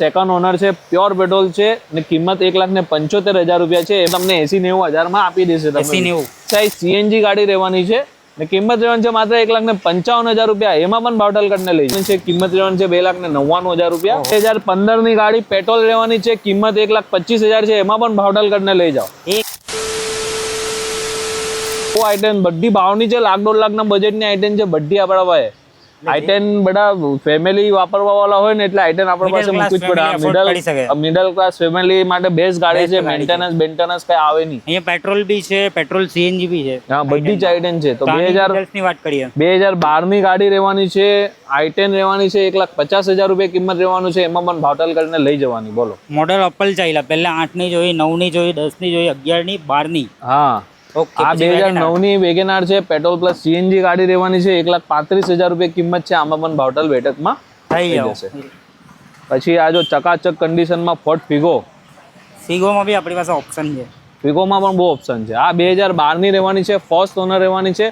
Second owner છે, pure petrol છે ને કિંમત 1,75,000 રૂપિયા છે. એ તમને 80-90 માં આપી દેશે. 80-90 સીએનજી ગાડી રહેવાની છે ને કિંમત રહેવાની છે માત્ર 1,55,000 રૂપિયા. એમાં પણ ભાવતાલ કરીને લઈ છે. કિંમત રહેવાની છે 2,99,000 રૂપિયા. 2015 ની ગાડી પેટ્રોલ રહેવાની છે, કિંમત 1,25,000 છે. એમાં પણ ભાવતાલ કરીને લઈ જાઓ. આઈટેન બધી ભાવની છે, 1,00,000-1,50,000 ના બજેટની આઈટેન છે બધી આપણા પાસે. આઈટેન બધા ફેમિલી વાપરવા વાળા હોય ને એટલે આઈટેન આપણા પાસે મૂકવી જ પડે. મિડલ ક્લાસ ફેમિલી માટે બેસ્ટ ગાડી છે. મેન્ટેનન્સ કઈ આવે નહીં. અહીંયા પેટ્રોલ બી છે, પેટ્રોલ સીએનજી બી છે. હા, બધી જ આઈટેન છે. તો 2012 ની ગાડી રહેવાની છે, આઈટેન રહેવાની છે, 1,50,000 રૂપિયા કિંમત રહેવાનું છે. એમાં પણ ભાવતાલ કરીને લઈ જવાની. બોલો મોડલ અપલ ચાલ્યા. પહેલા 8 ની જોઈ, 9 ની જોઈ, 10 ની જોઈ, 11 ની, 12 ની. હા, આ 2009 ની વેગેનાર છે, પેટ્રોલ પ્લસ સીએનજી ગાડી રહેવાની છે. 1,35,000 રૂપિયા કિંમત છે. આમાં પણ ભાવતાલ બેઠકમાં થઈ જશે. પછી આ જો ચકાચક કન્ડિશનમાં ફોર્ડ ફિગોમાં બી આપણી પાસે ઓપ્શન છે. ફિગોમાં પણ બહુ ઓપ્શન છે. આ 2012 ની રહેવાની છે, ફર્સ્ટ ઓનર રહેવાની છે.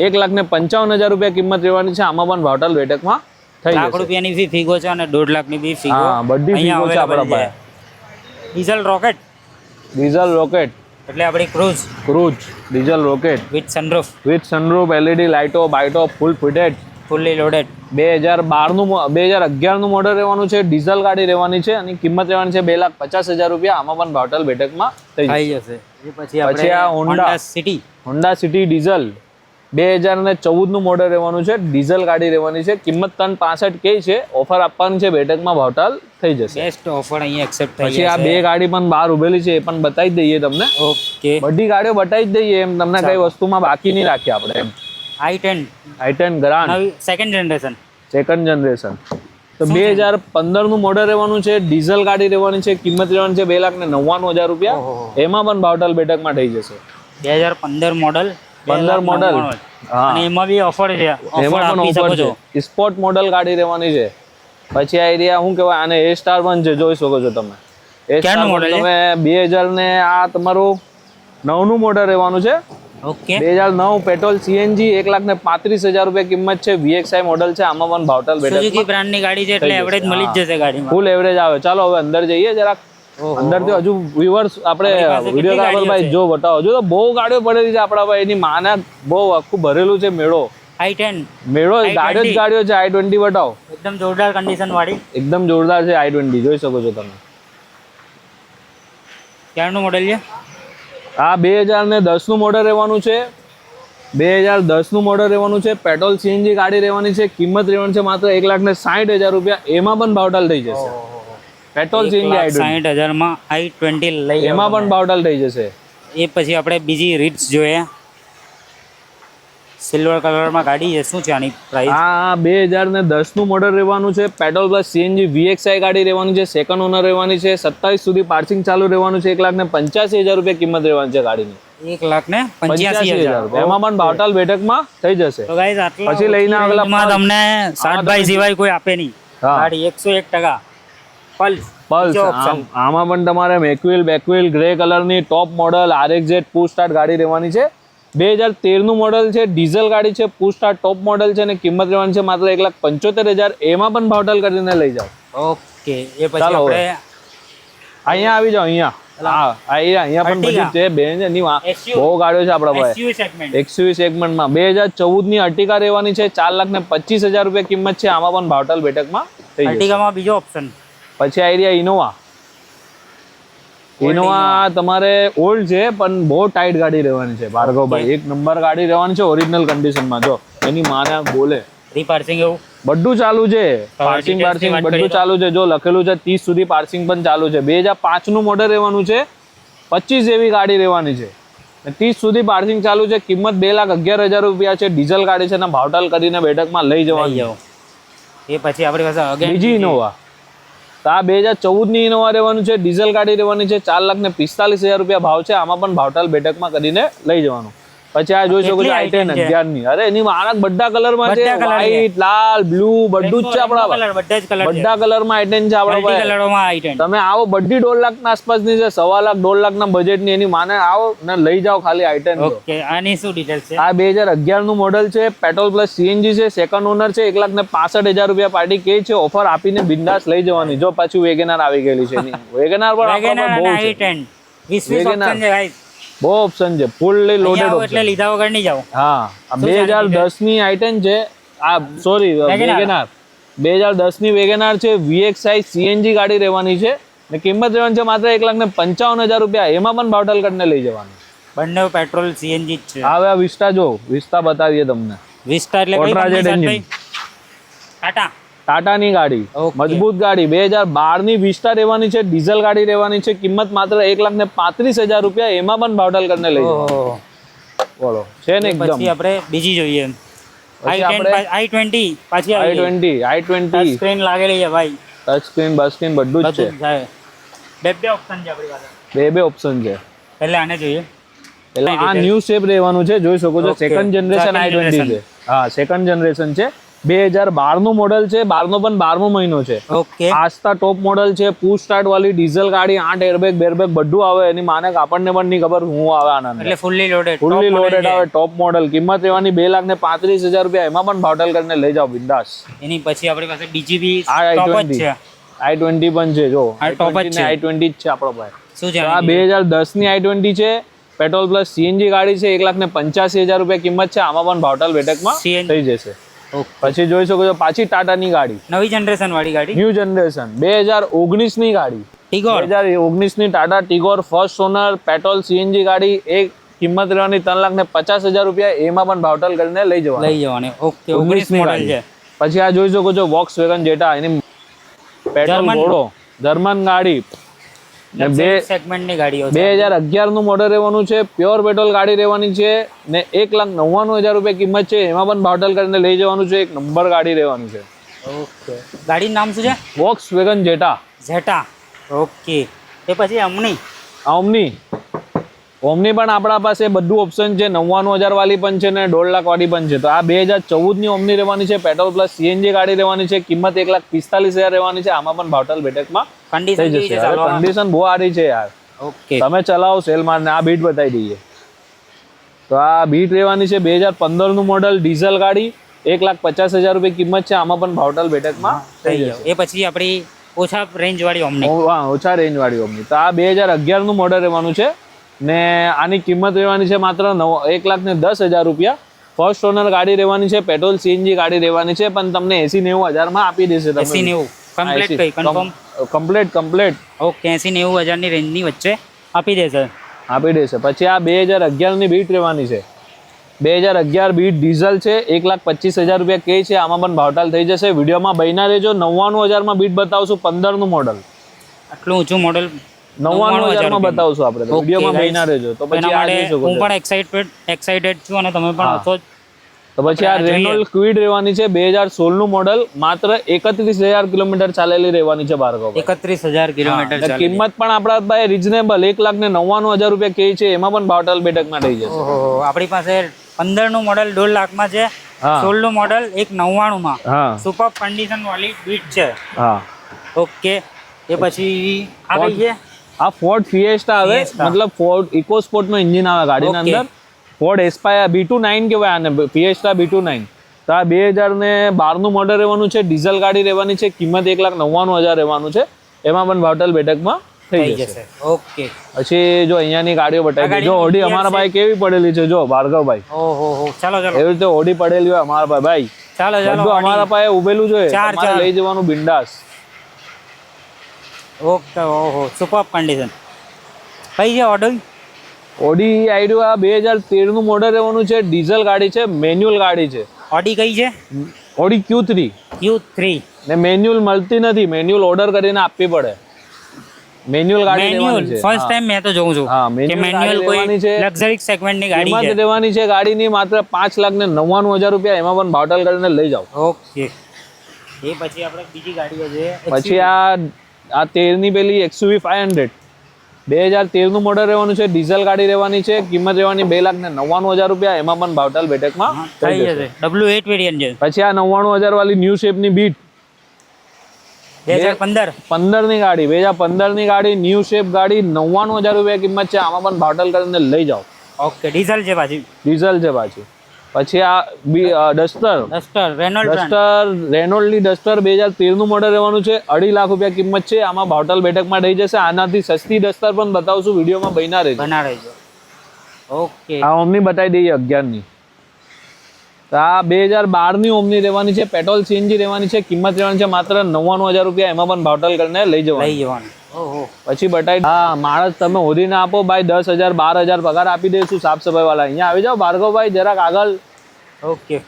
1,55,000 રૂપિયા કિંમત રહેવાની છે. આમાં પણ ભાવતાલ બેઠકમાં થઈ જશે. 1 લાખ રૂપિયાની બી ફિગો છે અને 1.5 લાખ ની બી ફિગો. હા, બધી ફિગો છે આપણા પાસે. ડીઝલ રોકેટ એટલે આપણી cruise diesel rocket with sunroof LED લાઇટો બાઇટો ફૂલ્લી લોડેડ 2011 નું મોડલ રહેવાનું છે. ડીઝલ ગાડી રહેવાની છે અને કિંમત રહેવાની છે 2,50,000 રૂપિયા. આમાં પણ ભાવતાલ બેઠકમાં થઈ જશે. પછી આ હોન્ડા સિટી ડીઝલ 2014 નું મોડલ રહેવાનું છે. ડીઝલ ગાડી રહેવાની છે. કિંમત 365 કે છે. ઓફર આપવાની છે, બેઠકમાં ભાવતાલ થઈ જશે. બેસ્ટ ઓફર અહીંયા એક્સેપ્ટ થઈ. પછી આ બે ગાડી પણ બહાર ઉભેલી છે, એ પણ બતાવી દઈએ તમને. ઓકે, બધી ગાડીઓ બતાવી જ દઈએ. એમ તમને કઈ વસ્તુમાં બાકી નહીં રાખીએ આપણે. એમ i10 ગ્રાન્ડ સેકન્ડ જનરેશન તો 2015 નું મોડલ રહેવાનું છે. ડીઝલ ગાડી રહેવાની છે. કિંમત રહેવાની છે 2,99,000 રૂપિયા. એમાં પણ ભાવતાલ બેઠકમાં થઈ જશે. 2015 મોડલ અને એમાં બી ઓફર છે. એમાં પણ ઓફર છે. સ્પોર્ટ મોડલ ગાડી રહેવાની છે. પછી આ એરિયા શું કહેવાય, આને A સ્ટાર પણ છે, જોઈ શકો છો તમે. A સ્ટાર મોડલ તમે 2000 ને આ તમારું 9 નું મોડલ રહેવાનું છે. ઓકે, 2009 પેટ્રોલ સીએનજી 1,35,000 રૂપિયા કિંમત છે. VXI મોડલ છે. આમાં પણ ભાવતાલ બેઠક સુઝુકી બ્રાન્ડની ગાડી છે એટલે એવરેજ મળી જ જશે ગાડીમાં. ફૂલ એવરેજ આવે. ચાલો હવે અંદર જઈએ જરાક. અંદર થી હજુ વ્યુઅર્સ આપણે વિડિયોગ્રાફર જો બતાવો. જો તો બહુ ગાડીઓ પડેલી છે આપણા ભાઈ. એની માને બહુ આખું ભરેલું છે મેળો. i10 મેળો ગાડીઓ છે. i20 બતાવો. એકદમ જોરદાર કન્ડિશન વાળી. એકદમ જોરદાર છે i20. જોઈ શકો છો તમે. ક્યારનું મોડલ છે આ? 2010 નું મોડલ રહેવાનું છે. 2010 નું મોડલ રહેવાનું છે. પેટ્રોલ સીએનજી ગાડી રહેવાની છે. કિંમત રહેવાની છે માત્ર 1,60,000 રૂપિયા. એમાં પણ ભાવતાલ થઈ જશે. પેટ્રોલ સીએનજી i20 60,000 માં i20 લઈ એમાં પણ ભાવતાલ થઈ જશે. એ પછી આપણે બીજી રીટ્સ જોઈએ. સિલ્વર કલરમાં ગાડી છે. શું છે આની પ્રાઇસ? આ 2010 નું મોડલ રહેવાનું છે. પેટ્રોલ પ્લસ સીએનજી VXI ગાડી રહેવાની છે. સેકન્ડ ઓનર રહેવાની છે. 27 સુધી પાર્સિંગ ચાલુ રહેવાનું છે. 1,85,000 રૂપિયા કિંમત રહેવાની છે ગાડીની. 1,85,000 રૂપિયા. એમાં પણ ભાવતાલ બેઠકમાં થઈ જશે. તો ગાઈસ આટલા પછી લઈને આગળ તમને 60,000 સિવાય કોઈ આપે નહીં. ગાડી 101% પલ્સ. આમાં પણ તમારે મેકવિલ બેકવિલ ગ્રે કલરની top model RXZ push start ગાડી રહેવાની છે. 2013 નું મોડલ છે. ડીઝલ ગાડી છે. પુશ સ્ટાર્ટ ટોપ મોડલ છે અને કિંમત રહેવાની છે માત્ર 1,75,000. એમાં પણ ભાવતાલ કરીને લઈ જાઓ. ઓકે, એ પછી આપણે અહીંયા આવી જાઓ. અહીંયા પણ બધી છે. બહુ ગાડીઓ છે આપણા પાસે. XUV સેગમેન્ટમાં 2014 ની અર્ટિકા રહેવાની છે. 4,25,000 રૂપિયા કિંમત છે. આમાં પણ ભાવતાલ બેઠકમાં થઈ જશે. અર્ટિકામાં બીજો ઓપ્શન. પછી આ એરિયા ઇનોવા તમારે ઓલ્ડ છે પણ બહુ ટાઈટ ગાડી રહેવાની છે. ભાર્ગવભાઈ, એક નંબર ગાડી રહેવાની છે. ઓરિજિનલ કન્ડિશનમાં. જો એની માને બોલે રીપાર્સિંગ એવું બધું ચાલુ છે. પાર્સિંગ બધું ચાલુ છે. જો લખેલું છે 30 સુધી પાર્સિંગ પણ ચાલુ છે. 2005 નું મોડલ રહેવાનું છે. 25 જેવી ગાડી રહેવાની છે. 30 સુધી પાર્સિંગ ચાલુ છે. કિંમત 2,11,000 રૂપિયા છે. ડીઝલ ગાડી છે ને ભાવતાલ કરીને બેઠકમાં લઈ જવાની. એ પછી આપણી પાસે બીજી ઇનોવા. તો આ 2014 ની ઇનોવા રહેવાનું છે. ડીઝલ ગાડી રહેવાની છે. 4,45,000 રૂપિયા ભાવ છે. આમાં પણ ભાવતાલ બેઠકમાં કરીને લઈ જવાનું. પછી આ જોઈ શકો છો i10 11 ની. અરે એની આના બધા કલરમાં છે, વ્હાઈટ, લાલ, બ્લુ બધું જ છે આપણા પાસે. બધા જ કલર, બધા કલરમાં i10 છે આપણા પાસે. કલરોમાં i10. તમે આવો, બધી 1.5 લાખ ના આસપાસની છે, 1.5 લાખ 1.5 લાખ ના બજેટ ની. એની માને આવો ને લઈ જાઓ ખાલી i10. ઓકે, આની શું ડિટેલ્સ છે? આ 2011 નું મોડેલ છે, પેટ્રોલ પ્લસ સીએનજી છે, સેકન્ડ ઓનર છે, 1,65,000 રૂપિયા પાર્ટી કે છે. ઓફર આપીને બિંદાસ લઈ જવાની. જો પાછું વેગેનાર આવી ગયેલી છે. વેગેનાર પણ આપણા પાસે બહુ છે. i10 20 ઓપ્શન છે ગાઈસ, બહુ ઓપ્શન છે, ફૂલ્લી લોડેડ ઓપ્શન. એટલે લીધા વગર નહીં જાઓ. હા, આ 2010 ની i10 છે. આ સોરી વેગેનાર 2010 ની વેગેનાર છે, VXI સીએનજી ગાડી રહેવાની છે ને કિંમત રહેવાની છે માત્ર 1,55,000 રૂપિયા. એમાં પણ ભાવતાલ કરીને લઈ જવાનું. બંને પેટ્રોલ સીએનજી જ છે. હવે આ વિસ્ટા જો, વિસ્ટા બતાવીએ તમને. વિસ્ટા એટલે કઈ કંપની? ટાટા. ટાટાની ગાડી, મજબૂત ગાડી. 2012 ની વિસ્ટા રહેવાની છે, ડીઝલ ગાડી રહેવાની છે. કિંમત માત્ર 1,35,000 રૂપિયા. એમાં પણ ભાવતાલ કરીને લઈ જવાનું. બોલો, છે ને એકદમ. પછી આપણે બીજી જોઈએ, i20. પાછી i20 સ્ક્રીન લાગેલી છે ભાઈ, ટચ સ્ક્રીન બસ સ્ક્રીન બધું જ છે. બે ઓપ્શન છે આપણી પાસે. બે ઓપ્શન છે. એટલે આને જોઈએ. એટલે આ ન્યુ શેપ રહેવાનું છે, જોઈ શકો છો. સેકન્ડ જનરેશન i20 છે. હા, સેકન્ડ જનરેશન છે. 2012 નું મોડેલ છે. 12 નો પણ 12મો મહિનો છે. ઓકે, આસ્તા ટોપ મોડેલ છે, પુશ સ્ટાર્ટ વાળી ડીઝલ ગાડી. 8 એરબેગ બેરબેગ બધું આવે. એની માને આપણને પણ નહીં ખબર હું આવે આના અંદર. એટલે ફૂલ્લી લોડેડ આવે, ટોપ મોડેલ. કિંમત રહેવાની 2,35,000 રૂપિયા. એમાં પણ ભાવતાલ કરીને લઈ જાઓ બિંદાસ. એની પછી આપણી પાસે બીજી બી i20 છે. i20 પણ છે. જો ટોપ જ છે, i20 જ છે આપણો પાસે. શું છે આ 2010 ની i20 છે, પેટ્રોલ પ્લસ સીએનજી ગાડી છે. 1,85,000 રૂપિયા કિંમત છે. આમાં પણ ભાવતાલ બેઠકમાં થઈ જશે. પછી જોઈ શકો છો પાછી ટાટાની ગાડી, નવી જનરેશન વાળી ગાડી, ન્યુ જનરેશન 2019 ની ગાડી. ટિગોર 2019 ની Tata Tigor first owner, petrol CNG ગાડી. એક કિંમત રહેવાની 3,50,000 રૂપિયા. એમાં પણ ભાવતાલ કરીને લઈ જવાની. ઓકે, 19 મોડેલ છે. પછી આ જોઈ શકો છો વોક્સવેગન જેટા. એની પેટ્રોલ ઘોડો, જર્મન ગાડી. સેગમેન્ટની ગાડીઓ 2011 નું મોડેલ રહેવાનું છે, પ્યોર પેટ્રોલ ગાડી રહેવાની છે ને 1,99,000 રૂપિયા કિંમત છે. એમાં પણ ભાવતાલ કરીને લઈ જવાનું છે. એક નંબર ગાડી રહેવાની છે. ઓકે, ગાડીનું નામ શું છે? વોક્સવેગન જેટા. ઓકે, એ પછી ઓમની પણ આપણા પાસે બધું ઓપ્શન છે. 99,000 વાળી પણ છે ને 1.5 લાખ વાળી પણ છે. તો આ 2014 ની ઓમની રહેવાની છે, પેટ્રોલ પ્લસ સીએનજી ગાડી રહેવાની છે. કિંમત 1,45,000 રહેવાની છે. આમાં પણ ભાવતાલ બેઠકમાં થઈ જશે. કન્ડિશન બહુ સારી છે યાર. ઓકે, તમે ચલાવો સેલ મારને. આ બીટ બતાવી દઈએ તો આ બીટ રહેવાની છે. 2015 નું મોડલ, ડીઝલ ગાડી. 1,50,000 રૂપિયા કિંમત છે. આમાં પણ ભાવતાલ બેઠકમાં થઈ જશે. એ પછી આપણી ઓછા રેન્જ વાળી ઓમની, ઓછા રેન્જ વાળી ઓમની. તો આ 2011 નું મોડલ રહેવાનું છે ને આની કિંમત રહેવાની છે માત્ર 1,10,000 રૂપિયા. ફર્સ્ટ ઓનર ગાડી રહેવાની છે, પેટ્રોલ સીએનજી ગાડી રહેવાની છે. પણ તમને 80-90,000 માં આપી દેશે. 80-90 કમ્પ્લીટ. ઓકે, 80-90,000 ની રેન્જ ની વચ્ચે આપી દેશે. પછી આ 2011 ની બીટ રહેવાની છે. 2011 બીટ ડીઝલ છે, 1,25,000 રૂપિયા કે છે. આમાં પણ ભાવતાલ થઈ જશે. વિડીયોમાં બન્યા રહેજો. 99,000 માં બીટ બતાવશું. 15 નું મોડલ. આટલું ઊંચું મોડલ 99,000 માં બતાવશું આપણે. વિડીયોમાં બન્યા રહેજો. તો પછી આ જોઈ શકો છો. હું પણ એક્સાઇટેડ છું અને તમે પણ છો. તો પછી આ રેનોલ્ટ ક્વિડ રહેવાની છે. 2016 નું મોડલ. માત્ર 31,000 કિલોમીટર ચાલેલી રહેવાની છે. ભાર્ગવ, 31,000 કિલોમીટર. કિંમત પણ આપણા પાસે રીઝનેબલ 1,99,000 રૂપિયા કે છે. એમાં પણ ભાવતાલ બેઠકમાં થઈ જશે. આપણી પાસે 15 નું મોડલ 1.5 લાખ માં છે. 16 નું મોડલ 1,99,000 માં. સુપર કન્ડિશન વાળી બીટ છે. ઓકે, એ પછી આ કઈ છે? આ ફોર્ડ ફિએસ્ટા આવે, મતલબ ફોર્ડ ઇકોસ્પોર્ટ નું એન્જિન આવે ગાડીના અંદર. ફોર્ડ એસ્પાયર B29 કહેવાય આને, ફિએસ્ટા B29. તો આ 2012 નું મોડલ રહેવાનું છે. ડીઝલ ગાડી રહેવાની છે. કિંમત 1,99,000 રહેવાનું છે. એમાં પણ ભાવતાલ બેઠકમાં થઈ જશે. ઓકે, પછી જો અહીંયાની ગાડીઓ બતાવી. જો ઓડી અમારા ભાઈ કેવી પડેલી છે. જો ભાર્ગવભાઈ, ચાલો એવી રીતે ઓડી પડેલી હોય અમારા ભાઈ. ચાલો બધું અમારા પાસે ઉભેલું જોઈએ. તમારે લઈ જવાનું બિંદાસ. Okay, super condition. કઈ છે ઓડી આઈડો? આ 2013 નું મોડલ રહેવાનું છે. ડીઝલ ગાડી છે, મેન્યુઅલ ગાડી છે. ઓડી કઈ છે? ઓડી Q3 ને મેન્યુઅલ મળતી નથી. મેન્યુઅલ ઓર્ડર કરીને આપવી પડે. મેન્યુઅલ ગાડી લેવાની છે. ફર્સ્ટ ટાઈમ મેં તો જોઉં છું કે મેન્યુઅલ કોઈ લક્ઝરી સેગમેન્ટ ની ગાડી છે. કિંમત લેવાની છે ગાડીની માત્ર 5,99,000 રૂપિયા. એમાં પણ ભાવતાલ કરીને લઈ જાઓ. ઓકે, એ પછી આપણે બીજી ગાડીઓ છે. પછી આ 13 ની પેલી XUV 500. 2013નું મોડલ રહેવાનું છે, ડીઝલ ગાડી રહેવાની છે, કિંમત રહેવાની 2,99,000 રૂપિયા, એમાં પણ ભાવતાલ બેઠકમાં થઈ જશે. W8 વેરિયન્ટ છે. પછી આ 99,000 વાળી ન્યૂ શેપની બીટ 2015 ની ગાડી, 2015 ની ગાડી, ન્યૂ શેપ ગાડી, 99,000 રૂપિયા કિંમત છે, આમાં પણ ભાવતાલ કરીને લઈ જાઓ. ઓકે, ડીઝલ છે પાછી. ડીઝલ છે પાછી. પછી આ ડસ્ટર રેનોલ્ડની ડસ્ટર 2013નું મોડલ રહેવાનું છે, 2.5 લાખ રૂપિયા કિંમત છે, આમાં ભાવતાલ બેઠકમાં થઈ જશે. આનાથી સસ્તી ડસ્ટર પણ બતાવશું વિડીયોમાં, બના રહેજો. ઓકે, આ ઓમની બતાવી દઈએ 11 ની. તો આ 2012 ની ઓમની રહેવાની છે, પેટ્રોલ સીએનજી રહેવાની છે, કિંમત રહેવાની છે માત્ર 99,000 રૂપિયા, એમાં પણ ભાવતાલ કરીને લઈ જવાનું. પછી બતાવી હા માણસ તમે હોદી ના આપો ભાઈ, 10,000 12,000 પગાર આપી દઈશું સાફ સફાઈ વાળા. અહીંયા આવી જાઓ ભાર્ગવભાઈ, જરાક આગળ. ઓકે,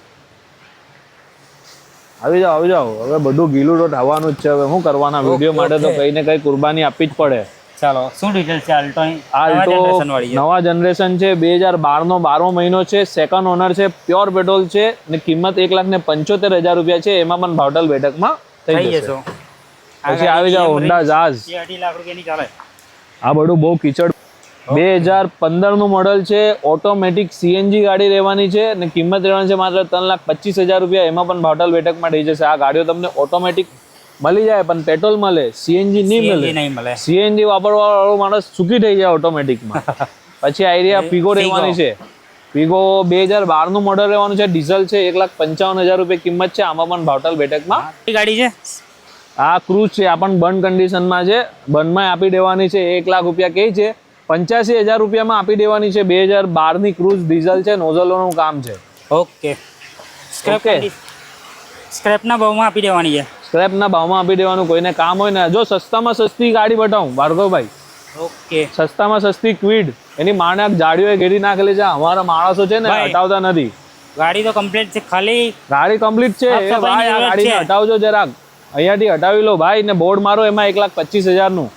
આવી જાઓ. હવે બધું ગીલું તો થવાનું જ છે, હવે શું કરવાના, વિડીયો માટે તો કઈ ને કઈ કુરબાની આપવી જ પડે. ચાલો, શું ડિટેલ છે આલ્ટો? નવા જનરેશન છે, 2012 નો 12મો મહિનો છે, સેકન્ડ ઓનર છે, પ્યોર પેટ્રોલ છે, ને કિંમત 1,75,000 રૂપિયા છે, એમાં પણ ભાવતાલ બેઠકમાં થઈ જશે. પછી આવી જાઓ હોન્ડા જાઝ, 2.5 લાખ રૂપિયાની ચાલે. આ બધું બહુ કીચડ. 2015નું મોડલ છે, ઓટોમેટિક સીએનજી ગાડી રહેવાની છે, ને કિંમત રહેવાની છે માત્ર 3,25,000 રૂપિયા, એમાં પણ ભાવતાલ બેઠકમાં થઈ જશે. આ ગાડીઓ તમને ઓટોમેટિક મળી જાય, પણ પેટ્રોલ મળે, સીએનજી નહીં મળે. સીએનજી વાપરવા વાળો માણસ સુખી થઈ જાય ઓટોમેટિકમાં. પછી આઈડિયા ફિગો રહેવાની છે, ફિગો 2012નું મોડલ રહેવાનું છે, ડીઝલ છે, 1,55,000 રૂપિયા કિંમત છે, આમાં પણ ભાવતાલ બેઠકમાં ગાડી છે. આ ક્રૂઝ છે, આ પણ બંધ કન્ડિશનમાં છે, બંધમાં આપી દેવાની છે, 1 લાખ રૂપિયા કહે છે, 85,000 રૂપિયામાં આપી દેવાની છે. 2012 ની ક્રૂઝ ડીઝલ છે, નોઝલોનું કામ છે. ઓકે, સ્ક્રેપના ભાવમાં આપી દેવાની છે. સ્ક્રેપના ભાવમાં આપી દેવાનું. કોઈને કામ હોય ને, જો સસ્તામાં સસ્તી ગાડી બતાવું ભાર્ગવભાઈ, ઓકે, સસ્તામાં સસ્તી ક્વિડ, એની માણક જાડીઓ ઘેરી નાખેલી છે, અમારા માણસો છે ને હટાવતા નથી. ગાડી તો કમ્પ્લીટ છે, ખાલી ગાડી કમ્પ્લીટ છે ભાઈ, આ ગાડીને હટાવજો જરાક, અહીંયાથી હટાવી લો ભાઈ, ને બોર્ડ મારો એમાં 1,25,000 નું.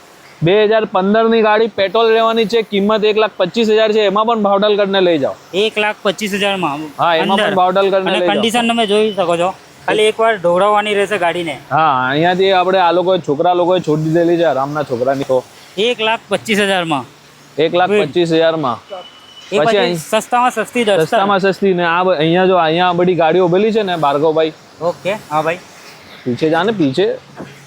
2015 ની ગાડી, પેટ્રોલ રહેવાની છે, કિંમત 1,25,000 છે, એમાં પણ ભાવતાલ કરીને લઈ જાઓ. 1,25,000 માં. હા, એમાં પણ ભાવતાલ કરીને લઈ જાઓ. કન્ડિશન તમે જોઈ શકો છો, ખાલી એકવાર ઢોળાવવાની રહેશે ગાડીને. હા, અહીંયાથી આપણે આ લોકો છોકરા લોકોએ છોડી દીધેલી છે આરામના છોકરાની. તો 1,25,000 માં, 1,25,000 માં. પછી સસ્તામાં સસ્તી ને આ અહીંયા જો અહીંયા બધી ગાડીઓ ઉભેલી છે ને ભાર્ગવભાઈ. ઓકે, હા ભાઈ, પીછે જા ને, પીછે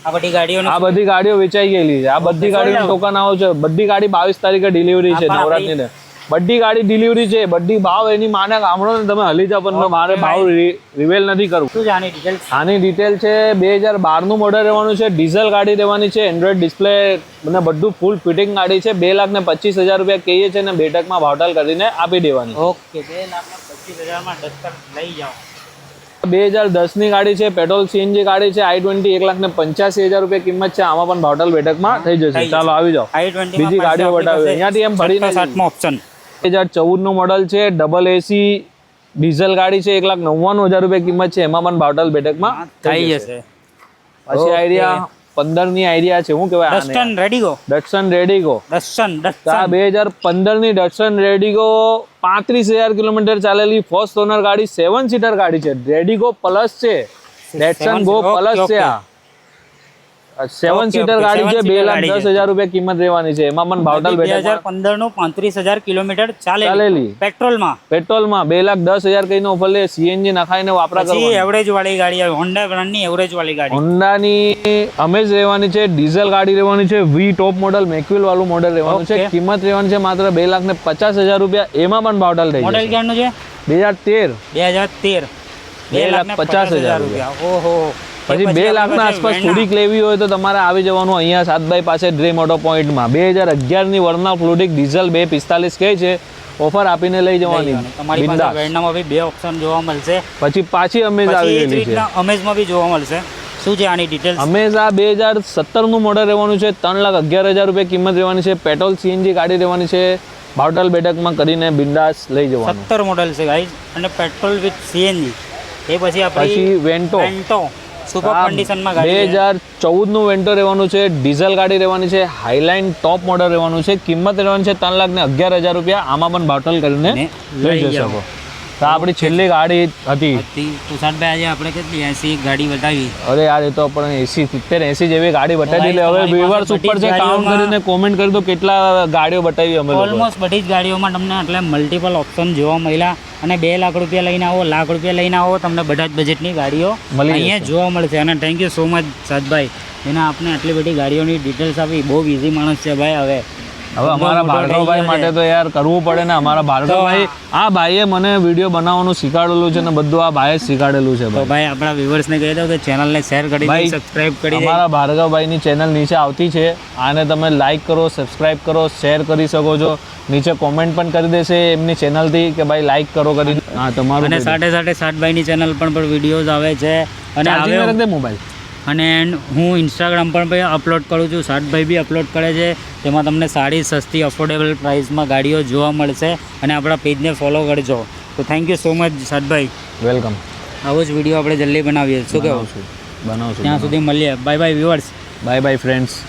આ બધી ગાડીઓ વેચાઈ ગયેલી છે. આ બધી ગાડીનો ટોકન આવો છે. બધી ગાડી 22 તારીખે ડિલિવરી છે, નવરાત્રી ને બધી ગાડી ડિલિવરી છે. બધી ભાવ એની માને સાંભળો ને તમે, હલી જાવ, પણ મારે ભાવ રિવેલ નથી કરવું. આની ડિટેલ છે, 2012નું મોડલ રહેવાનું છે, ડીઝલ ગાડી રહેવાની છે, એન્ડ્રોઈડ ડિસ્પ્લે અને બધું ફૂલ ફિટિંગ ગાડી છે. 2,25,000 રૂપિયા કહીએ છે, ને બેઠકમાં ભાવતાલ કરીને આપી દેવાની. ઓકે, 2,25,000 માં ડસ્ટર લઈ જાઓ. 2010 ની ગાડી છે, પેટ્રોલ સીએનજી ગાડી છે, i20, 1,85,000 રૂપિયા કિંમત છે, આમાં પણ ભાવતાલ બેઠકમાં થઈ જશે. ચાલો આવી જાઓ, બીજી ગાડીઓ બતાવ્યો અહીંયાથી એમ ભરીને. ઓપ્શન 2014નું મોડલ છે, ડબલ એસી ડીઝલ ગાડી છે, 1,99,000 રૂપિયા કિંમત છે, એમાં પણ ભાવતાલ બેઠકમાં થઈ જશે. પછી આઈડિયા 15 ની આઈડિયા છે, શું કહેવાય, ડસ્ટન રેડિગો. આ 2015 ની ડસ્ટન રેડિગો 35,000 કિલોમીટર ચાલેલી ફર્સ્ટ ઓનર ગાડી, 7 સીટર ગાડી છે, રેડિગો પ્લસ છે, ડેટસન ગો પ્લસ છે. આ 7 સીટર ગાડી છે, 2,10,000 રૂપિયા કિંમત રહેવાની છે, એમાં પણ ભાવતાલ બેઠકમાં. 2015 નું 35,000 કિલોમીટર ચાલેલી પેટ્રોલમાં 2,10,000 કઈનો ઓફર લે, સીએનજી નખાઈને વાપરા કરવાની. એવરેજ વાળી ગાડી આવે, હોન્ડા બ્રાન્ડની એવરેજ વાળી ગાડી. હોન્ડાની અમેજ રહેવાની છે, ડીઝલ ગાડી રહેવાની છે, વી ટોપ મોડલ મેક્યુઅલ વાળું મોડલ રહેવાનું છે, કિંમત રહેવાની છે માત્ર 2,50,000 રૂપિયા, એમાં પણ ભાવતાલ થઈ જશે. મોડલ ક્યારનું છે? 2013. 2,50,000 રૂપિયા. ઓહો. પછી 2 લાખના આસપાસ થોડીક લેવી હોય તો તમારે આવી જવાનું અહીંયા સાતભાઈ પાસે ડ્રીમ ઓટો પોઈન્ટમાં. 2011 ની વર્ના ફ્લુડિક ડીઝલ 2,45 કહે છે, ઓફર આપીને લઈ જવાની. તમારી પાસે વેરનામાં બી 2 ઓપ્શન જોવા મળશે. પછી પાછી અમેઝ આવી ગયેલી છે, અમેઝમાં બી જોવા મળશે. શું છે આની ડિટેલ્સ? અમેઝ આ 2017 નું મોડલ રહેવાનું છે, 3,11,000 રૂપિયા કિંમત રહેવાની છે, પેટ્રોલ સીએનજી ગાડી રહેવાની છે, ભાવતાલ બેઠકમાં કરીને બિંદાસ લઈ જવાનું. 17 મોડલ છે ગાઈસ, અને પેટ્રોલ વિથ સીએનજી. એ પછી આપણી વેન્ટો સુપર કન્ડિશનમાં ગાડી 2014 નું વેન્ટો રહેવાનું છે, ડીઝલ ગાડી રહેવાની છે, હાઈલાઇન ટોપ મોડલ રહેવાનું છે, કિંમત રહેવાની છે 3,11,000 રૂપિયા, આમાં પણ ભાવતાલ કરીને લઈ જઈ શકો. તો આપણી છેલ્લી ગાડી હતી. તુષારભાઈ આજે આપણે કેટલી 80 ગાડી બતાવી. અરે યાર એ તો આપણે 70-80 જેવી ગાડી બતાવી દીધી. હવે વ્યુઅર્સ ઉપર છે, કાઉન્ટ કરીને કોમેન્ટ કરી દો કેટલા ગાડીઓ બતાવી અમે લોકો. ઓલમોસ્ટ બધી જ ગાડીઓમાં તમને એટલે મલ્ટિપલ ઓપ્શન જોવા મળ્યા અને 2 લાખ રૂપિયા લઈને આવો, લાખ રૂપિયા લઈને આવો, તમને બધા જ બજેટની ગાડીઓ અહીંયા જોવા મળશે. અને થેન્ક યુ સો મચ સાદભાઈ, એને આપણે આટલી બધી ગાડીઓની ડિટેલ્સ આપી. બહુ ઇઝી માણસ છે ભાઈ. હવે અમારા ભાર્ગવભાઈ માટે તો યાર કરવું પડે ને. અમારા ભાર્ગવભાઈ, આ ભાઈએ મને વિડીયો બનાવવાનું શીખવાડેલું છે ને બધું આ ભાઈએ જ શીખવાડેલું છે. તો ભાઈ આપણા વ્યુઅર્સને કહી દો કે ચેનલને શેર કરી દો, સબસ્ક્રાઇબ કરી દો. અમારા ભાર્ગવભાઈની ચેનલ નીચે આવતી છે, આને તમે લાઈક કરો, સબસ્ક્રાઇબ કરો, શેર કરી શકો છો. નીચે કોમેન્ટ પણ કરી દેશે એમની ચેનલથી કે ભાઈ લાઈક કરો કરી. હા તમારું. અને સાથે સાથે સાતભાઈની ચેનલ પણ વિડીયોઝ આવે છે. અને મોબાઈલ અને હું ઇન્સ્ટાગ્રામ પર પણ અપલોડ કરું છું. સાતભાઈ બી અપલોડ કરે છે. તેમાં તમને સારી સસ્તી અફોર્ડેબલ પ્રાઇસમાં ગાડીઓ જોવા મળશે. અને આપણા પેજને ફોલો કરજો. તો થેન્ક યુ સો મચ સાતભાઈ. વેલકમ. આવો જ વિડીયો આપણે જલ્દી બનાવીએ. શું કહેવું? બનાવશું. ત્યાં સુધી મળીએ. Bye bye viewers. Bye bye friends.